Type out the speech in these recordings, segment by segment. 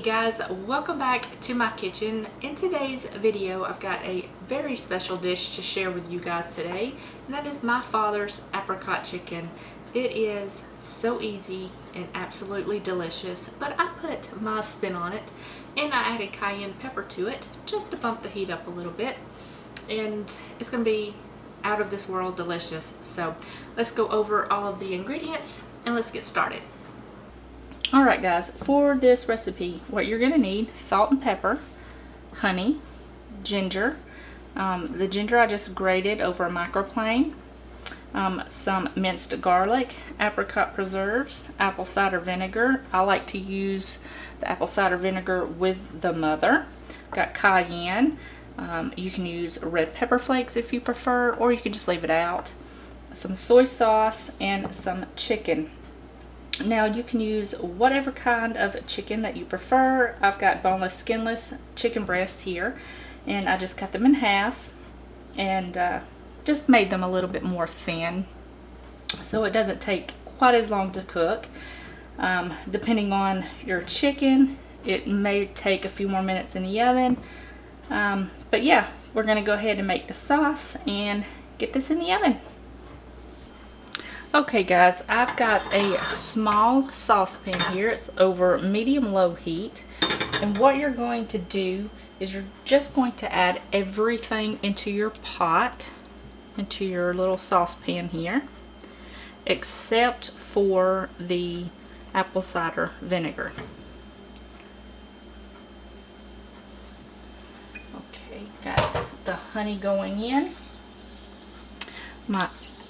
guys, welcome back to my kitchen. In today's video I've got a very special dish to share with you guys today, and that is my father's apricot chicken. It is so easy and absolutely delicious, but I put my spin on it and I added cayenne pepper to it just to bump the heat up a little bit, and it's going to be out of this world delicious. So let's go over all of the ingredients and let's get started. Alright guys, for this recipe what you're going to need: salt and pepper, honey, ginger. The ginger I just grated over a microplane, some minced garlic, apricot preserves, apple cider vinegar. I like to use the apple cider vinegar with the mother. Got cayenne. You can use red pepper flakes if you prefer, or you can just leave it out. Some soy sauce and some chicken. Now you can use whatever kind of chicken that you prefer. I've got boneless, skinless chicken breasts here, and I just cut them in half and just made them a little bit more thin so it doesn't take quite as long to cook. Depending on your chicken, it may take a few more minutes in the oven, but yeah, we're gonna go ahead and make the sauce and get this in the oven. Okay guys, I've got a small saucepan here. It's over medium-low heat, and what you're going to do is you're just going to add everything into your pot, into your little saucepan here, except for the apple cider vinegar. Okay, got the honey going in, my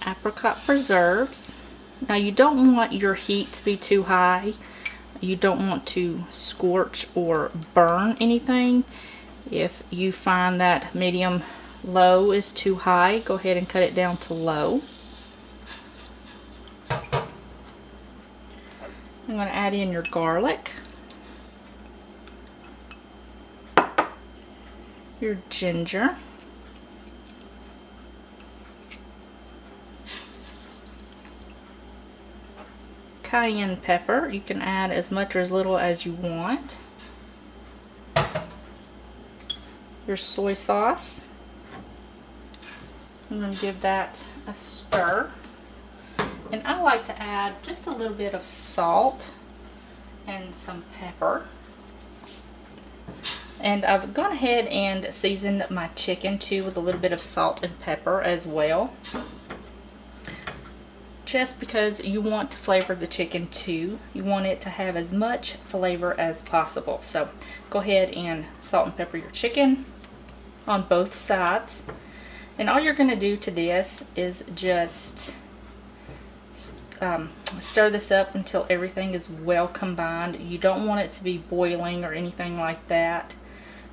apricot preserves. Now you don't want your heat to be too high. You don't want to scorch or burn anything. If you find that medium low is too high, go ahead and cut it down to low. I'm going to add in your garlic, your ginger, cayenne pepper. You can add as much or as little as you want. Your soy sauce. I'm going to give that a stir. And I like to add just a little bit of salt and some pepper. And I've gone ahead and seasoned my chicken too with a little bit of salt and pepper as well, just because you want to flavor the chicken too. You want it to have as much flavor as possible. So go ahead and salt and pepper your chicken on both sides. And all you're going to do to this is just stir this up until everything is well combined. You don't want it to be boiling or anything like that.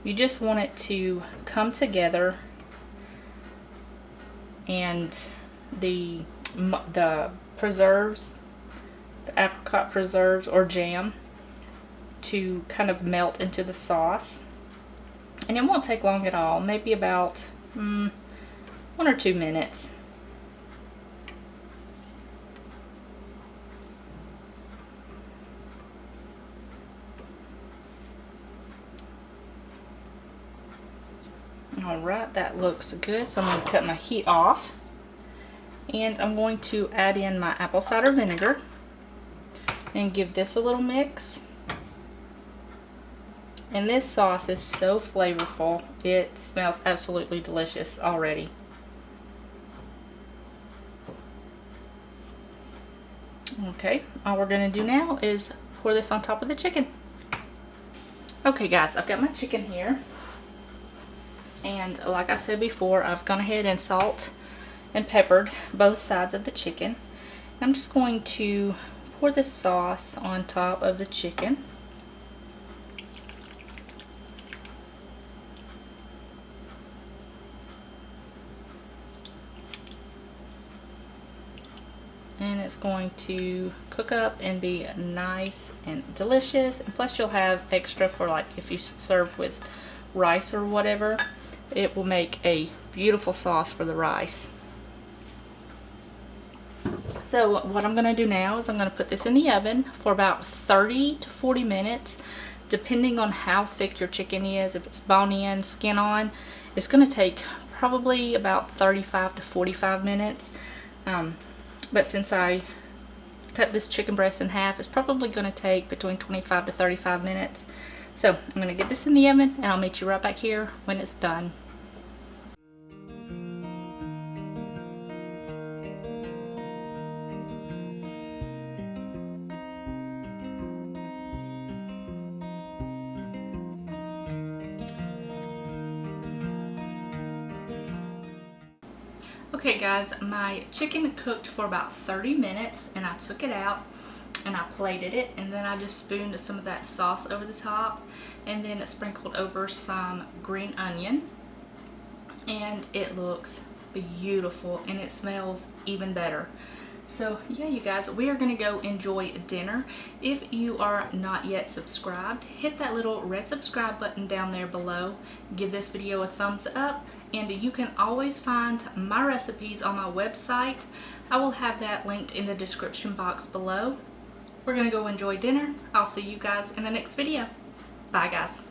You just want it to come together, and the preserves, the apricot preserves or jam, to kind of melt into the sauce. And it won't take long at all, maybe about 1 or 2 minutes. Alright, that looks good, so I'm going to cut my heat off. And I'm going to add in my apple cider vinegar and give this a little mix. And this sauce is so flavorful. It smells absolutely delicious already. Okay, all we're going to do now is pour this on top of the chicken. Okay guys, I've got my chicken here. And like I said before, I've gone ahead and salt and peppered both sides of the chicken. I'm just going to pour this sauce on top of the chicken. And it's going to cook up and be nice and delicious. And plus you'll have extra for, like, if you serve with rice or whatever, it will make a beautiful sauce for the rice. So what I'm going to do now is I'm going to put this in the oven for about 30 to 40 minutes, depending on how thick your chicken is, if it's bone in, skin on, it's going to take probably about 35 to 45 minutes. But since I cut this chicken breast in half, it's probably going to take between 25 to 35 minutes. So I'm going to get this in the oven and I'll meet you right back here when it's done. Okay guys, my chicken cooked for about 30 minutes and I took it out and I plated it, and then I just spooned some of that sauce over the top and then sprinkled over some green onion, and it looks beautiful and it smells even better. So yeah, you guys, we are going to go enjoy dinner. If you are not yet subscribed, hit that little red subscribe button down there below. Give this video a thumbs up, and you can always find my recipes on my website. I will have that linked in the description box below. We're going to go enjoy dinner. I'll see you guys in the next video. Bye guys.